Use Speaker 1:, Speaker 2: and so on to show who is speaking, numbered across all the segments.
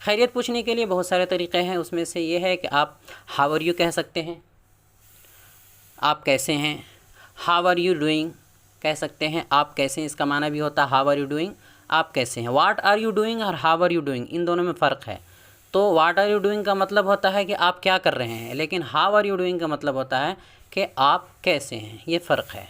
Speaker 1: खैरियत पूछने के लिए बहुत सारे तरीक़े हैं, उसमें से ये है कि आप हाउ आर यू कह सकते हैं, आप कैसे हैं। हाउ आर यू डूइंग कह सकते हैं, आप कैसे हैं, इसका माना भी होता है हाउ आर यू डूइंग, आप कैसे हैं। व्हाट आर यू डूइंग और हाउ आर यू डूइंग, इन दोनों में फ़र्क है। तो व्हाट आर यू डूइंग का मतलब होता है कि आप क्या कर रहे हैं, लेकिन हाउ आर यू डूइंग का मतलब होता है कि आप कैसे हैं, ये फ़र्क है।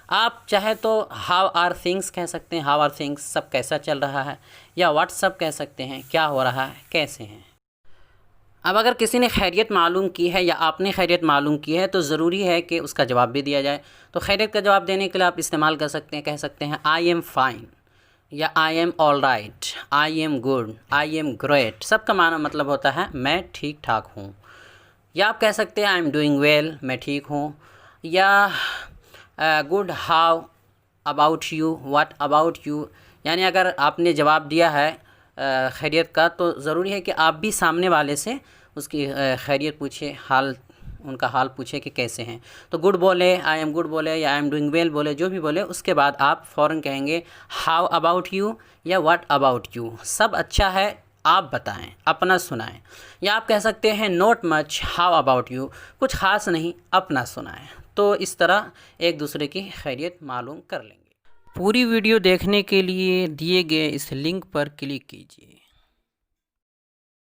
Speaker 1: आप चाहे तो हाउ आर थिंग्स कह सकते हैं, हाउ आर थिंग्स, सब कैसा चल रहा है, या व्हाट्सअप कह सकते हैं, क्या हो रहा है, कैसे हैं। अब अगर किसी ने खैरियत मालूम की है या आपने खैरियत मालूम की है तो ज़रूरी है कि उसका जवाब भी दिया जाए। तो खैरियत का जवाब देने के लिए आप इस्तेमाल कर सकते हैं, कह सकते हैं आई एम फ़ाइन, या I am all right, I am good, I am great. सबका माना मतलब होता है मैं ठीक ठाक हूँ। या आप कह सकते हैं आई एम डूइंग वेल, मैं ठीक हूँ। या good, how about you, what about you. यानी अगर आपने जवाब दिया है खैरियत का तो ज़रूरी है कि आप भी सामने वाले से उसकी खैरियत पूछे, हाल, उनका हाल पूछे कि कैसे हैं। तो गुड बोले, आई एम गुड बोले, या आई एम डूइंग वेल बोले, जो भी बोले, उसके बाद आप फ़ौरन कहेंगे हाउ अबाउट यू या व्हाट अबाउट यू। सब अच्छा है, आप बताएं, अपना सुनाएं। या आप कह सकते हैं not much, how about you, कुछ ख़ास नहीं, अपना सुनाएं। तो इस तरह एक दूसरे की खैरियत मालूम कर लेंगे। पूरी वीडियो देखने के लिए दिए गए इस लिंक पर क्लिक कीजिए।